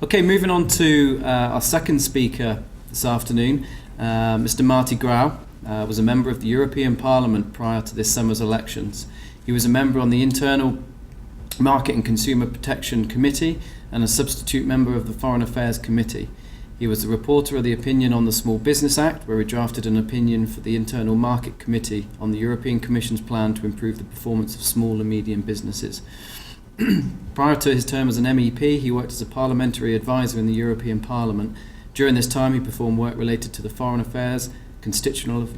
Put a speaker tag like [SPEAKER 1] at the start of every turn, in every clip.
[SPEAKER 1] Okay, moving on to our second speaker this afternoon, Mr. Marti Grau was a member of the European Parliament prior to this summer's elections. He was a member on the Internal Market and Consumer Protection Committee and a substitute member of the Foreign Affairs Committee. He was the rapporteur of the opinion on the Small Business Act, where he drafted an opinion for the Internal Market Committee on the European Commission's plan to improve the performance of small and medium businesses. Prior to his term as an MEP, he worked as a Parliamentary Advisor in the European Parliament. During this time, he performed work related to the Foreign Affairs, Constitutional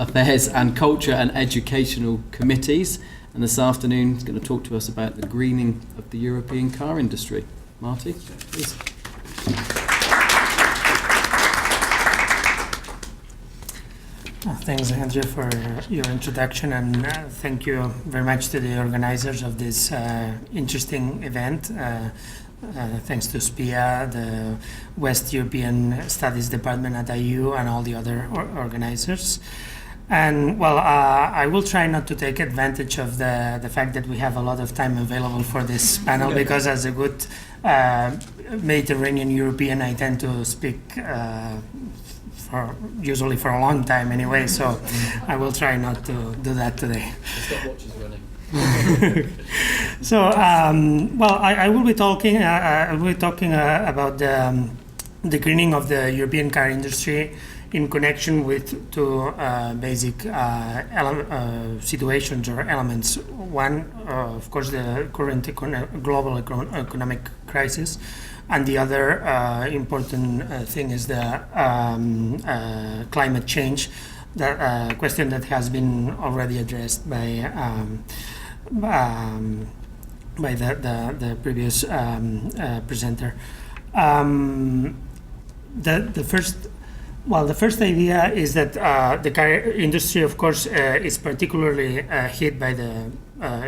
[SPEAKER 1] Affairs and Culture and Educational Committees. And this afternoon, he's going to talk to us about the greening of the European car industry. Marti, please.
[SPEAKER 2] Thanks, Andrew, for your introduction, and thank you very much to the organizers of this interesting event. Thanks to SPIA, the West European Studies Department at IU, and all the other organizers. And well, I will try not to take advantage of the fact that we have a lot of time available for this panel, because as a good Mediterranean European, I tend to speak usually for a long time anyway, so I will try not to do that today.
[SPEAKER 1] The stopwatch is running.
[SPEAKER 2] So, well, I will be talking. About the greening of the European car industry in connection with two basic situations or elements. One, of course, the current global economic crisis, and the other important thing is the climate change, the question that has been already addressed by the previous presenter. The first idea is that the car industry, of course, is particularly hit by the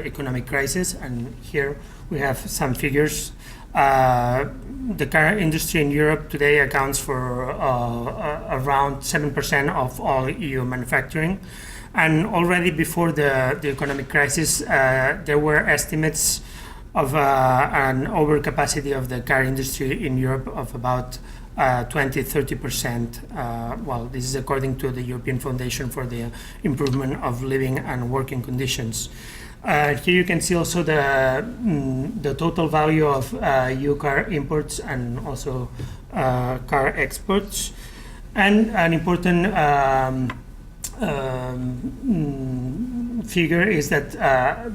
[SPEAKER 2] economic crisis, and here we have some figures. The car industry in Europe today accounts for around 7% of all EU manufacturing. And already before the economic crisis, there were estimates of an overcapacity of the car industry in Europe of about 20-30%. Well, this is according to the European Foundation for the Improvement of Living and Working Conditions. Here you can see also the total value of EU car imports and also car exports. And an important figure is that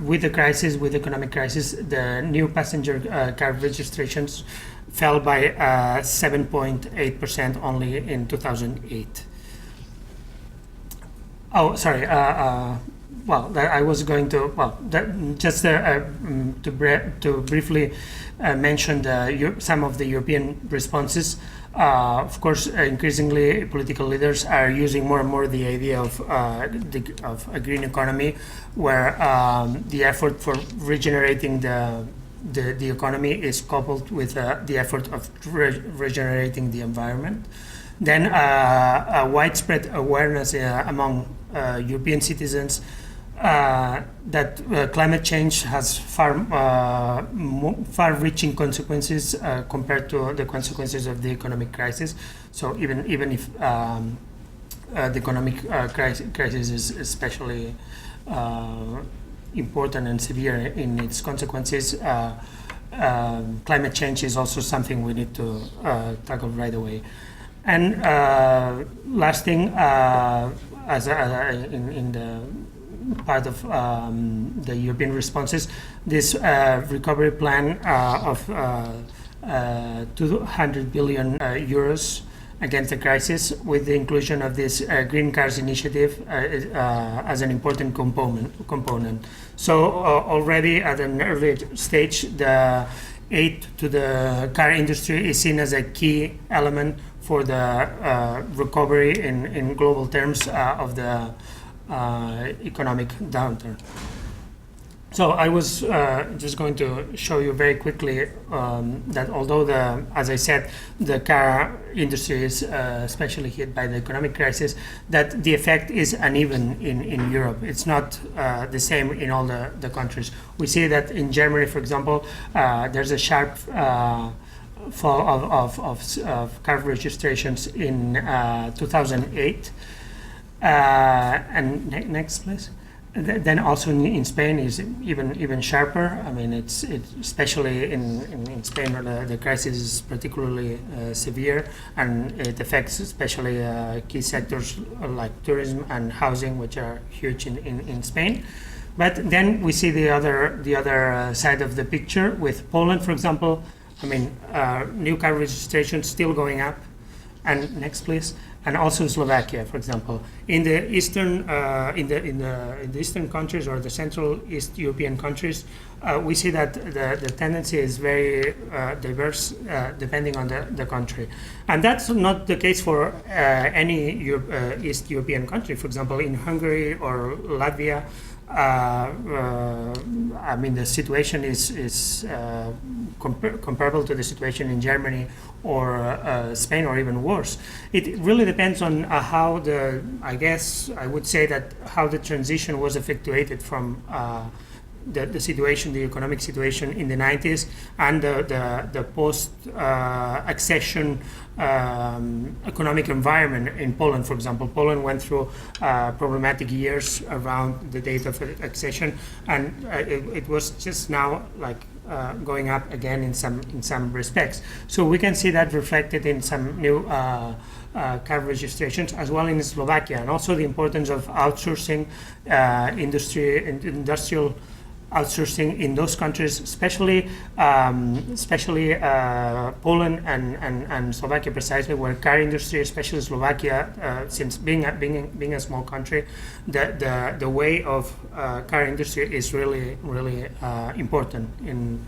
[SPEAKER 2] with the crisis, with the economic crisis, the new passenger car registrations fell by 7.8% only in 2008. Oh, sorry. Well, I was going to, just to briefly mention some of the European responses. Of course, increasingly political leaders are using more and more the idea of a green economy, where the effort for regenerating the economy is coupled with the effort of regenerating the environment. Then a widespread awareness among European citizens that climate change has far-reaching consequences compared to the consequences of the economic crisis. So even if the economic crisis is especially important and severe in its consequences, climate change is also something we need to tackle right away. And last thing, in the part of the European responses, this recovery plan of 200 billion euros against the crisis, with the inclusion of this Green Cars initiative as an important component. So already at an early stage, the aid to the car industry is seen as a key element for the recovery in global terms of the economic downturn. So I was just going to show you very quickly that although as I said, the car industry is especially hit by the economic crisis, that the effect is uneven in Europe. It's not the same in all the countries. We see that in Germany, for example, there's a sharp fall of car registrations in 2008. And next, please. Then also in Spain is even sharper. I mean, it's especially in Spain where the crisis is particularly severe, and it affects especially key sectors like tourism and housing, which are huge in Spain. But then we see the other side of the picture with Poland, for example. I mean, new car registration still going up. And next, please. And also Slovakia, for example, in the eastern in the eastern countries or the Central East European countries, we see that the tendency is very diverse depending on the country, and that's not the case for any East European country. For example, in Hungary or Latvia, I mean, the situation is comparable to the situation in Germany or Spain, or even worse. It really depends on how I guess I would say that how the transition was effectuated from the situation, the economic situation in the 90s, and the post-accession economic environment in Poland, for example. Poland went through problematic years around the date of accession, and it was just now like going up again in some respects. So we can see that reflected in some new car registrations as well in Slovakia, and also the importance of outsourcing industrial outsourcing in those countries, especially Poland and Slovakia precisely, where car industry, especially Slovakia, since being a small country, the way of car industry is really important in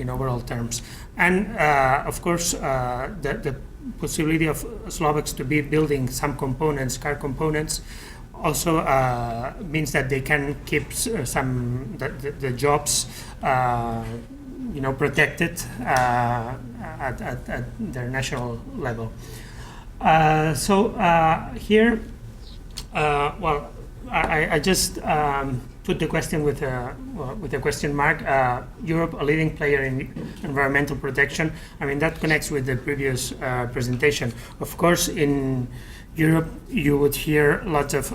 [SPEAKER 2] overall terms. And of course, the possibility of Slovaks to be building some components, car components, also means that they can keep some the jobs protected at their national level. So here, well, I just put the question with a question mark. Europe, a leading player in environmental protection. I mean, that connects with the previous presentation. Of course, in Europe, you would hear lots of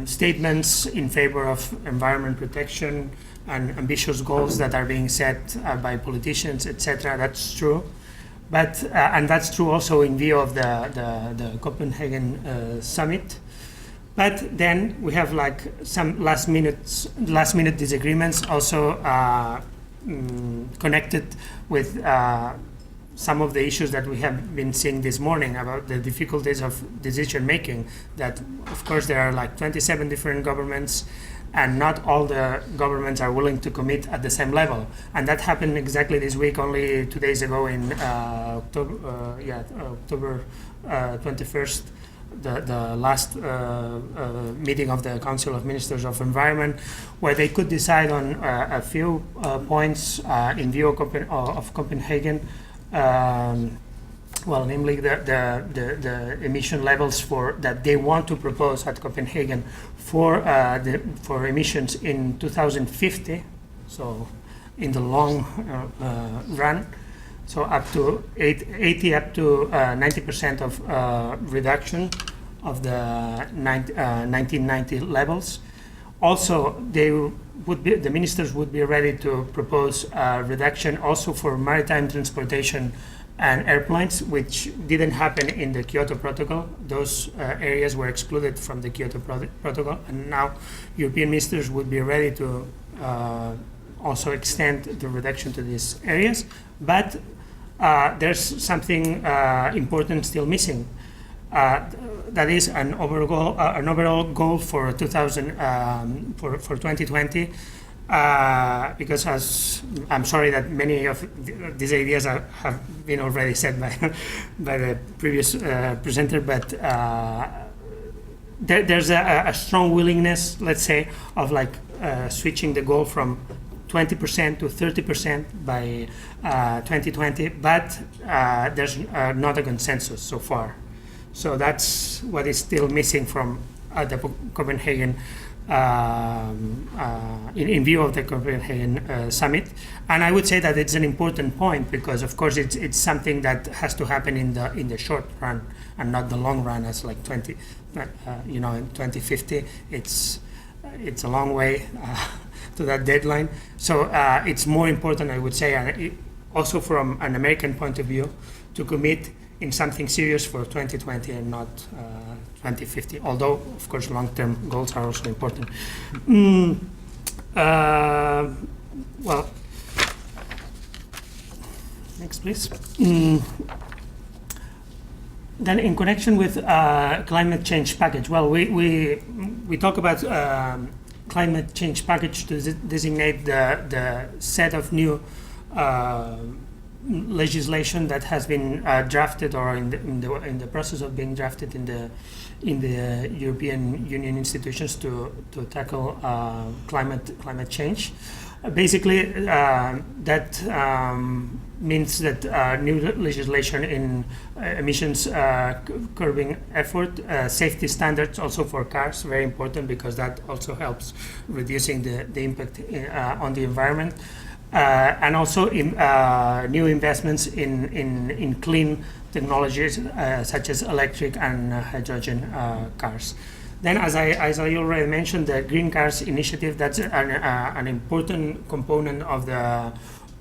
[SPEAKER 2] statements in favor of environment protection and ambitious goals that are being set by politicians, etc. That's true, but and that's true also in view of the Copenhagen summit. But then we have like some last minute disagreements also connected with some of the issues that we have been seeing this morning about the difficulties of decision making. That of course there are like 27 different governments, and not all the governments are willing to commit at the same level. And that happened exactly this week, only 2 days ago in October 21st. The last meeting of the Council of Ministers of Environment, where they could decide on a few points in view of Copenhagen. Well, namely the emission levels that they want to propose at Copenhagen for emissions in 2050. So in the long run. So up to 80 up to 90% of reduction of the 1990 levels. Also, the ministers would be ready to propose a reduction also for maritime transportation and airplanes, which didn't happen in the Kyoto Protocol. Those areas were excluded from the Kyoto Protocol, and now European ministers would be ready to also extend the reduction to these areas. But there's something important still missing. That is an overall goal for 2020, because I'm sorry that many of these ideas have been already said by the previous presenter, but there's a strong willingness, let's say, of like switching the goal from 20% to 30% by 2020, but there's not a consensus so far. So that's what is still missing from the Copenhagen, in view of the Copenhagen summit. And I would say that it's an important point because, of course, it's something that has to happen in the short run and not the long run, as like in 2050. It's a long way to that deadline. So it's more important, I would say, and also from an American point of view, to commit in something serious for 2020 and not 2050, although, of course, long-term goals are also important. Well, next, please. Then in connection with climate change package, well, we talk about climate change package to designate the set of new legislation that has been drafted or in the process of being drafted in the European Union institutions to tackle climate change. Basically, that means that new legislation in emissions curbing effort, safety standards also for cars, very important because that also helps reducing the impact on the environment. And also new investments in clean technologies such as electric and hydrogen cars. Then, as I already mentioned, the Green Cars Initiative, that's an important component of the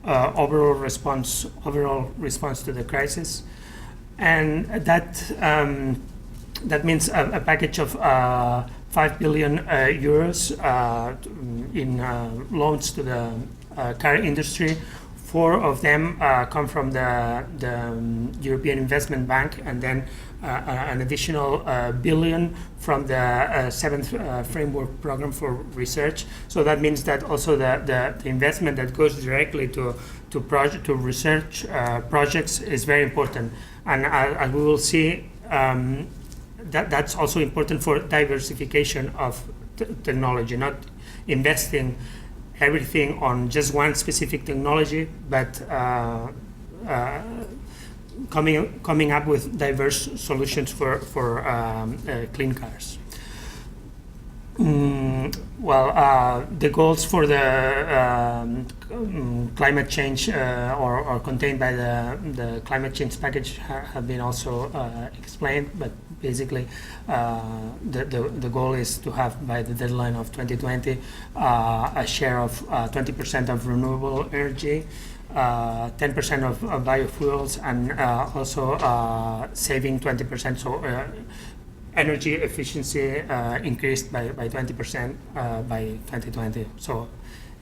[SPEAKER 2] overall response to the crisis. And that means a package of 5 billion euros in loans to the car industry. 4 of them come from the European Investment Bank, and then an additional billion from the 7th Framework Program for Research. So that means that also the investment that goes directly to research projects is very important. And as we will see, that's also important for diversification of technology, not investing everything on just one specific technology, but coming up with diverse solutions for clean cars. The goals for the climate change or contained by the climate change package have been also explained, but basically the goal is to have by the deadline of 2020 a share of 20% of renewable energy, 10% of biofuels, and also saving 20%. So energy efficiency increased by 20% by 2020. So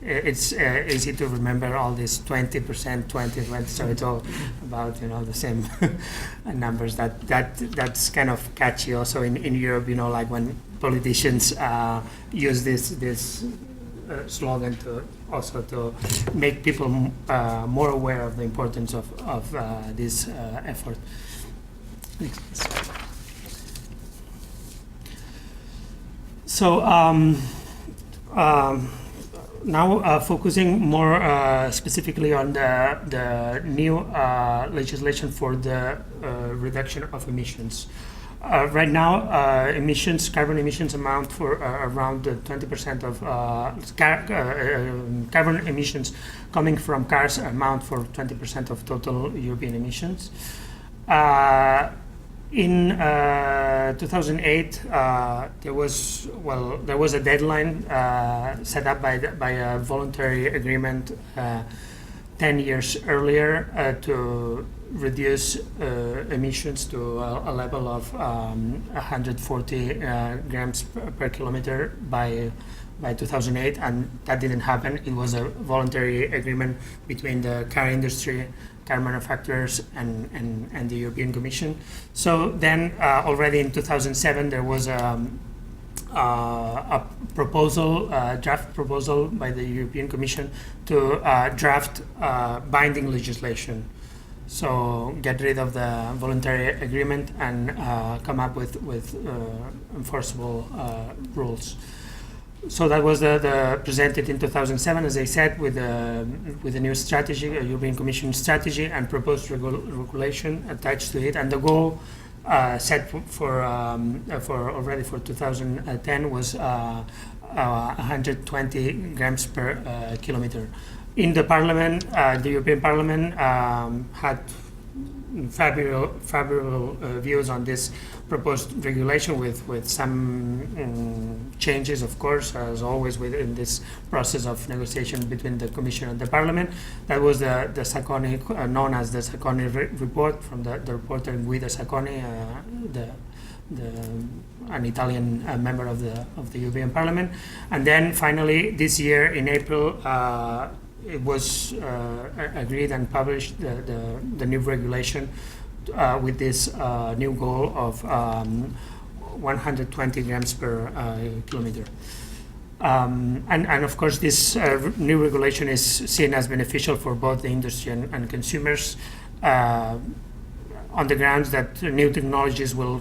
[SPEAKER 2] it's easy to remember all these 20%, 20, so it's all about the same numbers. That's kind of catchy also in Europe. Like when politicians use this slogan to make people more aware of the importance of this effort. So now focusing more specifically on the new legislation for the reduction of emissions. Right now, carbon emissions amount for around 20% of carbon emissions coming from cars amount for 20% of total European emissions. In 2008, there was a deadline set up by a voluntary agreement 10 years earlier to reduce emissions to a level of 140 grams per kilometer by 2008, and that didn't happen. It was a voluntary agreement between the car industry, car manufacturers, and the European Commission. So then already in 2007 there was a draft proposal by the European Commission to draft binding legislation. So get rid of the voluntary agreement and come up with enforceable rules. So that was the presented in 2007, as I said, with a new strategy, a European Commission strategy, and proposed regulation attached to it. And the goal set for already for 2010 was 120 grams per kilometer. In the Parliament, the European Parliament had favorable views on this proposed regulation with some changes, of course, as always within this process of negotiation between the Commission and the Parliament. That was the Sacconi, known as the Sacconi report from the reporter Guido Sacconi, an Italian member of the European Parliament. And then finally this year in April, it was agreed and published the new regulation with this new goal of 120 grams per kilometer. And of course this new regulation is seen as beneficial for both the industry and consumers on the grounds that new technologies will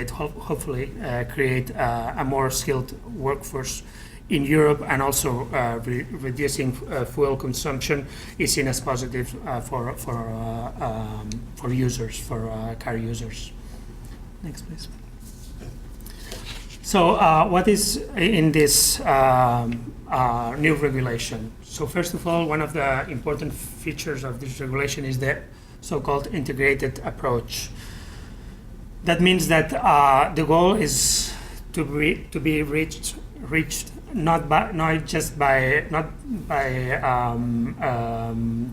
[SPEAKER 2] hopefully create a more skilled workforce in Europe, and also reducing fuel consumption is seen as positive for users, for car users. Next, please. So, what is in this new regulation? So, first of all, one of the important features of this regulation is the so-called integrated approach. That means that the goal is to be reached not just by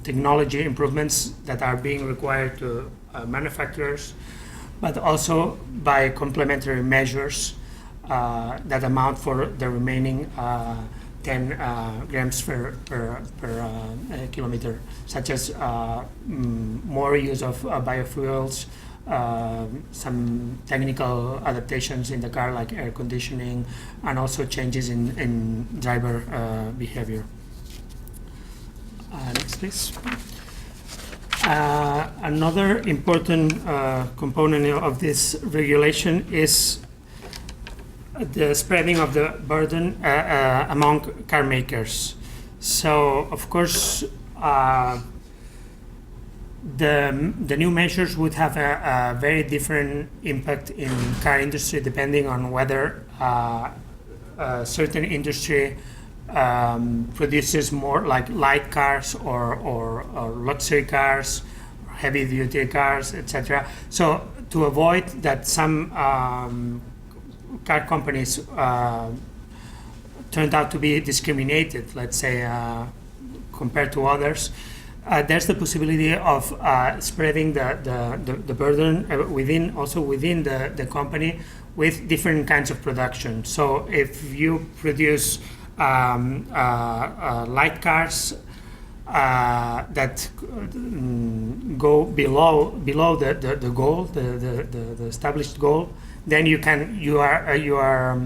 [SPEAKER 2] technology improvements that are being required to manufacturers, but also by complementary measures that amount for the remaining 10 grams per kilometer, such as more use of biofuels, some technical adaptations in the car, like air conditioning, and also changes in driver behavior. Next, please. Another important component of this regulation is the spreading of the burden among car makers. So, of course, the new measures would have a very different impact in car industry depending on whether a certain industry produces more like light cars or luxury cars, heavy duty cars, etc. So to avoid that some car companies turned out to be discriminated, let's say, compared to others, there's the possibility of spreading the burden within the company with different kinds of production. So if you produce light cars that go below the goal, the established goal, then you are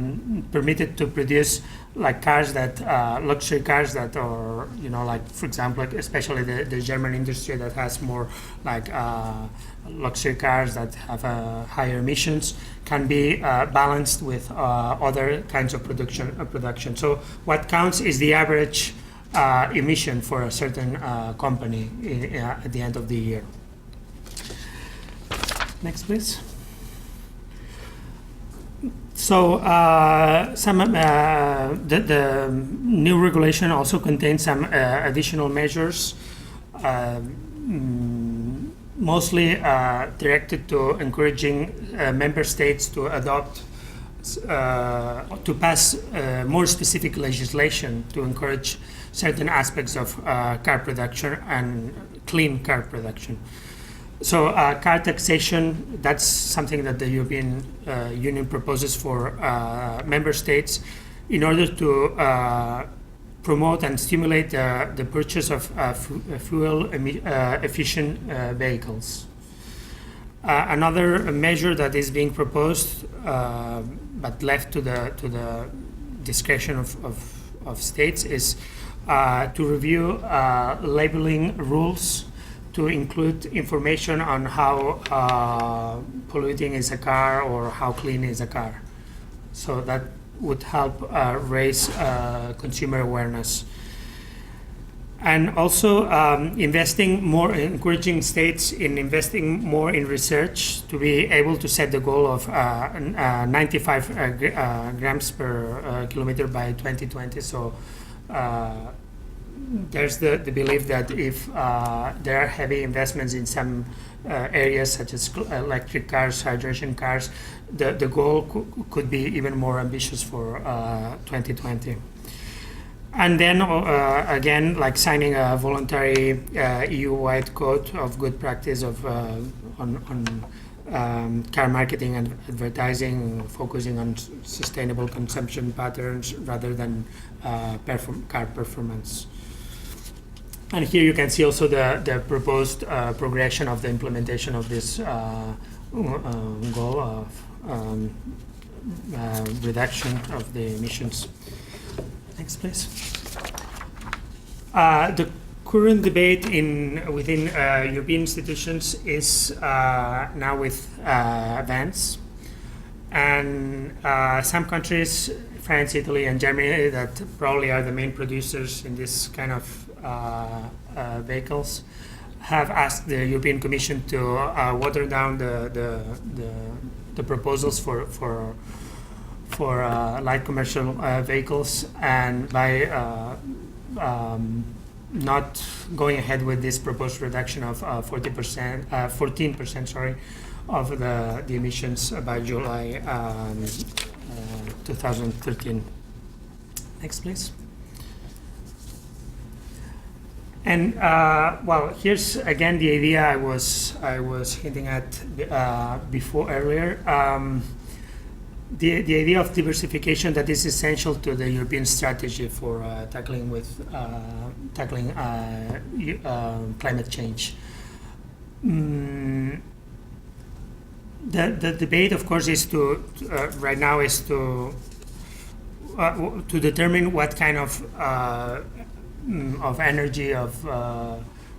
[SPEAKER 2] permitted to produce like cars that luxury cars that are, like, for example, like especially the German industry that has more like luxury cars that have higher emissions, can be balanced with other kinds of production. So what counts is the average emission for a certain company at the end of the year. Next, please. So the new regulation also contains some additional measures, mostly directed to encouraging member states to adopt, to pass more specific legislation to encourage certain aspects of car production and clean car production. So car taxation, that's something that the European Union proposes for member states in order to promote and stimulate the purchase of fuel-efficient vehicles. Another measure that is being proposed, but left to the discretion of states, is to review labeling rules to include information on how polluting is a car or how clean is a car. So that would help raise consumer awareness. And also investing more, encouraging states in investing more in research to be able to set the goal of 95 grams per kilometer by 2020. So there's the belief that if there are heavy investments in some areas such as electric cars, hydrogen cars, the goal could be even more ambitious for 2020. And then again, like signing a voluntary EU-wide code of good practice of on car marketing and advertising, focusing on sustainable consumption patterns rather than car performance. And here you can see also the proposed progression of the implementation of this goal of reduction of the emissions. Next, please. The current debate within European institutions is now with bans, and some countries, France, Italy, and Germany, that probably are the main producers in this kind of vehicles, have asked the European Commission to water down the proposals for light commercial vehicles, and by not going ahead with this proposed reduction of 14%, sorry, of the emissions by July 2013. Next, please. And well, here's again the idea I was hinting at before earlier. The idea of diversification that is essential to the European strategy for tackling climate change. The debate, of course, is right now is to determine what kind of energy, of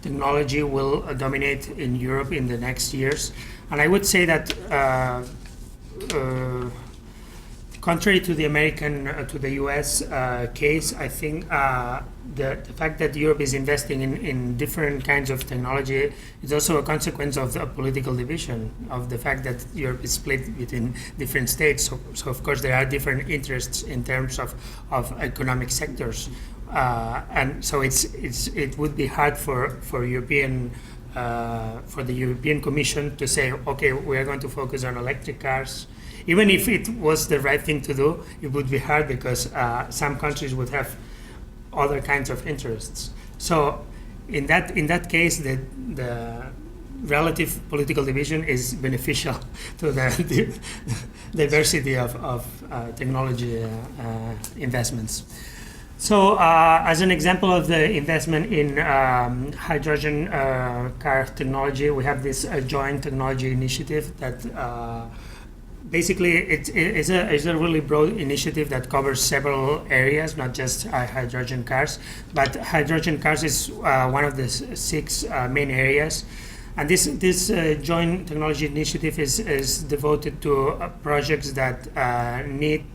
[SPEAKER 2] technology will dominate in Europe in the next years. And I would say that contrary to the to the US case, I think the fact that Europe is investing in different kinds of technology is also a consequence of the political division, of the fact that Europe is split between different states. So of course there are different interests in terms of economic sectors. And so it would be hard for the European Commission to say, okay, we are going to focus on electric cars. Even if it was the right thing to do, it would be hard because some countries would have other kinds of interests. So in that case, the relative political division is beneficial to the diversity of technology investments. So as an example of the investment in hydrogen car technology, we have this joint technology initiative that basically it is a really broad initiative that covers several areas, not just hydrogen cars, but hydrogen cars is one of the 6 main areas. And this joint technology initiative is devoted to projects that need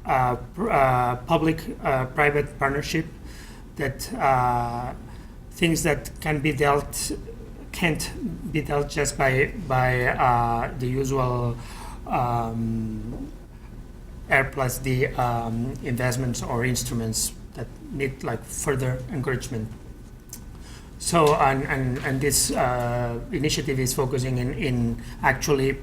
[SPEAKER 2] public-private partnership, that things that can't be dealt just by the usual R plus D investments or instruments that need like further encouragement. So and this initiative is focusing in actually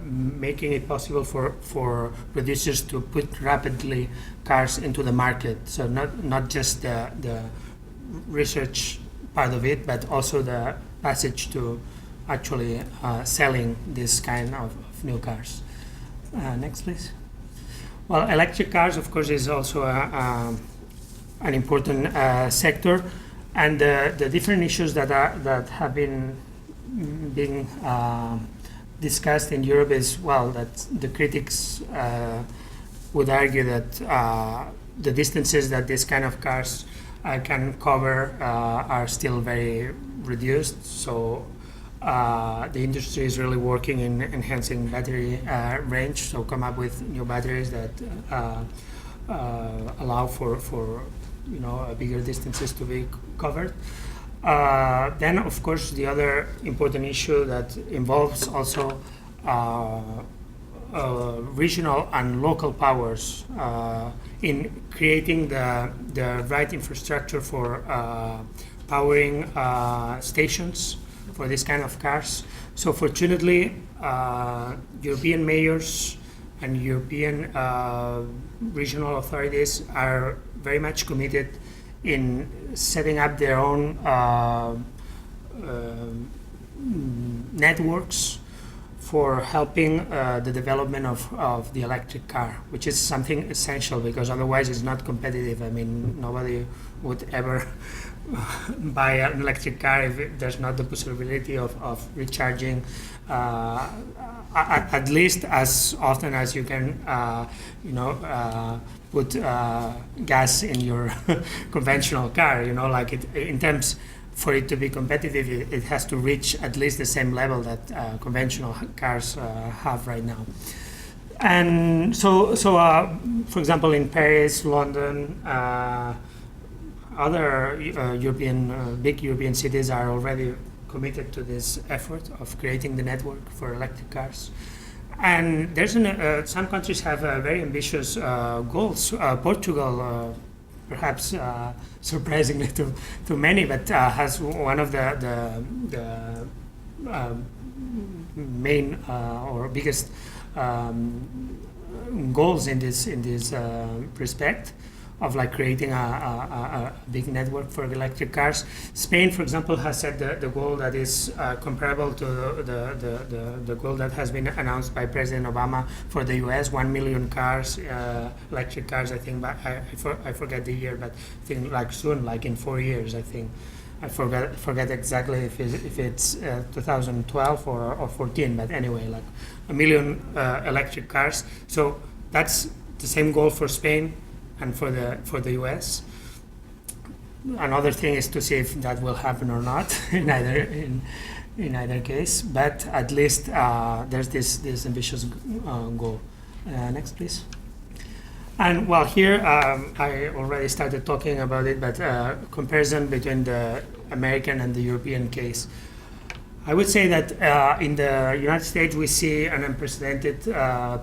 [SPEAKER 2] making it possible for producers to put rapidly cars into the market. So not just the research part of it, but also the passage to actually selling this kind of new cars. Next, please. Well, electric cars, of course, is also an important sector, and the different issues that have been being discussed in Europe is, well, that the critics would argue that the distances that this kind of cars can cover are still very, reduced. So the industry is really working in enhancing battery range, so come up with new batteries that allow for bigger distances to be covered. Then, of course, the other important issue that involves also regional and local powers in creating the right infrastructure for powering stations for this kind of cars. So fortunately, European mayors and European regional authorities are very much committed in setting up their own networks for helping the development of the electric car, which is something essential because otherwise it's not competitive. I mean, nobody would ever buy an electric car if there's not the possibility of recharging at least as often as you can, put gas in your conventional car. Like in terms for it to be competitive, it has to reach at least the same level that conventional cars have right now. And so for example, in Paris, London, other big European cities are already committed to this effort of creating the network for electric cars. And there's some countries have very ambitious goals. Portugal, perhaps surprisingly to many, but has one of the main or biggest goals in this respect of like creating a big network for electric cars. Spain, for example, has set the goal that is comparable to the goal that has been announced by President Obama for the US, 1 million cars, electric cars, I think, but I forget the year, but I think like soon, like in 4 years, I think. I forget exactly if it's 2012 or 14, but anyway, like 1 million electric cars. So that's the same goal for Spain and for the US. Another thing is to see if that will happen or not in either case. But at least there's this ambitious goal. Next, please. And well, here I already started talking about it, but comparison between the American and the European case. I would say that in the United States we see an unprecedented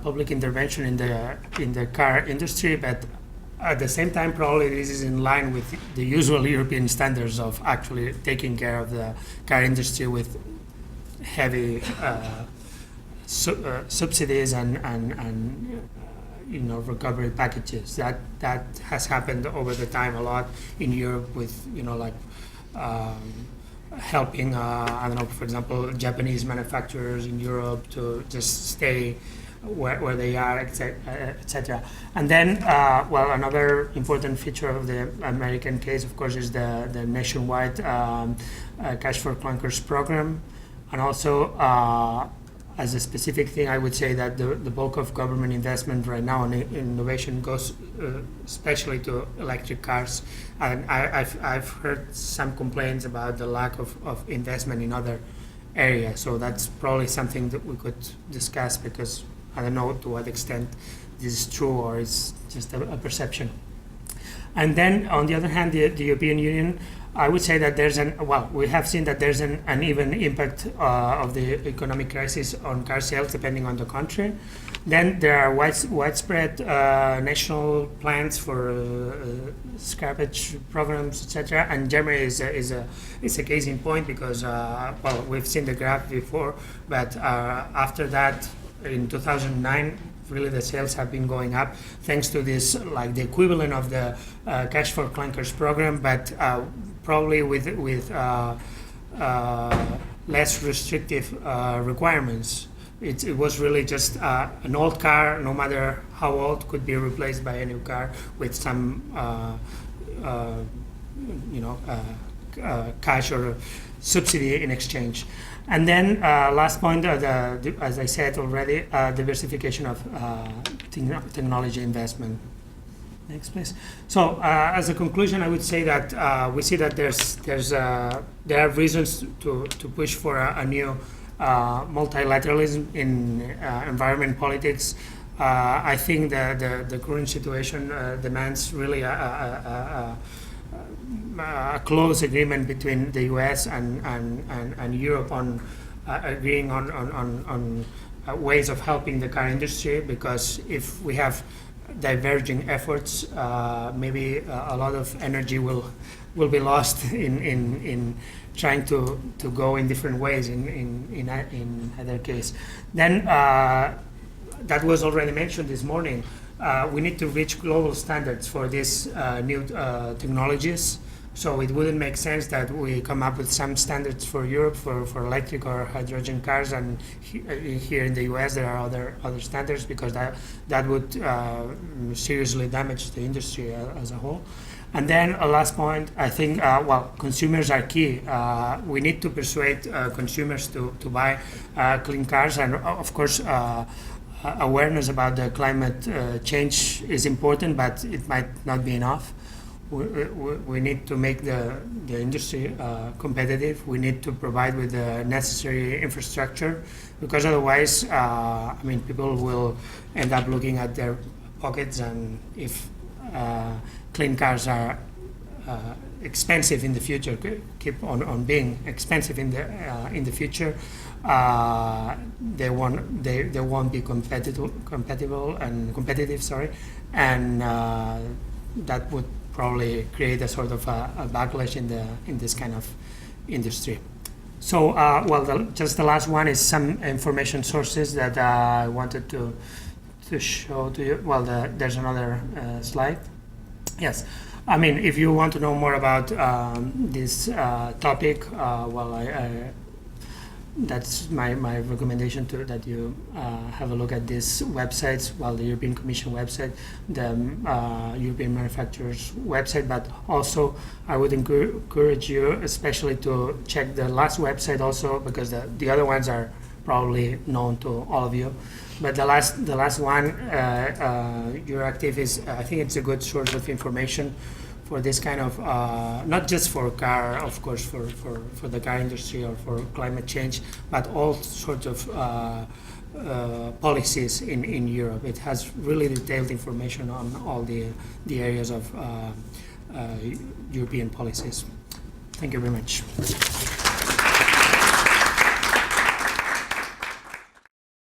[SPEAKER 2] public intervention in the car industry, but at the same time, probably this is in line with the usual European standards of actually taking care of the car industry with heavy subsidies and recovery packages. That has happened over the time a lot in Europe with helping I don't know, for example, Japanese manufacturers in Europe to just stay where they are, etc. And then, another important feature of the American case, of course, is the nationwide Cash for Clunkers program. And also, as a specific thing, I would say that the bulk of government investment right now in innovation goes especially to electric cars. And I've heard some complaints about the lack of investment in other areas. So that's probably something that we could discuss, because I don't know to what extent this is true or it's just a perception. And then, on the other hand, the European Union, I would say that we have seen that there's an uneven impact of the economic crisis on car sales depending on the country. Then there are widespread national plans for scrappage programs, etc. And Germany is a case in point because we've seen the graph before, but after that, in 2009, really the sales have been going up thanks to this, like the equivalent of the Cash for Clunkers program, but probably with less restrictive requirements. It was really just an old car, no matter how old, could be replaced by a new car with some cash or subsidy in exchange. And then last point, as I said already, diversification of technology investment. Next, please. So, as a conclusion, I would say that we see that there are reasons to push for a new multilateralism in environment politics. I think the current situation demands really a close agreement between the U.S. and Europe on agreeing on ways of helping the car industry, because if we have diverging efforts, maybe a lot of energy will be lost in trying to go in different ways in either case. Then that was already mentioned this morning. We need to reach global standards for these new technologies. So it wouldn't make sense that we come up with some standards for Europe for electric or hydrogen cars, and here in the US there are other standards, because that would seriously damage the industry as a whole. And then a last point, I think, consumers are key. We need to persuade consumers to buy clean cars, and of course awareness about the climate change is important, but it might not be enough. We need to make the industry competitive. We need to provide with the necessary infrastructure, because otherwise, people will end up looking at their pockets, and if clean cars are expensive in the future, keep on being expensive in the future, they won't be competitive, and that would probably create a sort of a backlash in this kind of industry. So, just the last one is some information sources that I wanted to show to you. Well, there's another slide. Yes, I mean, if you want to know more about this topic, that's my recommendation that you have a look at these websites, the European Commission website, the European manufacturers website, but also I would encourage you especially to check the last website also, because the other ones are probably known to all of you. But the last one, Euractiv, is, I think it's a good source of information for this kind of, not just for car, of course, for the car industry or for climate change, but all sorts of policies in Europe. It has really detailed information on all the areas of European policies. Thank you very much.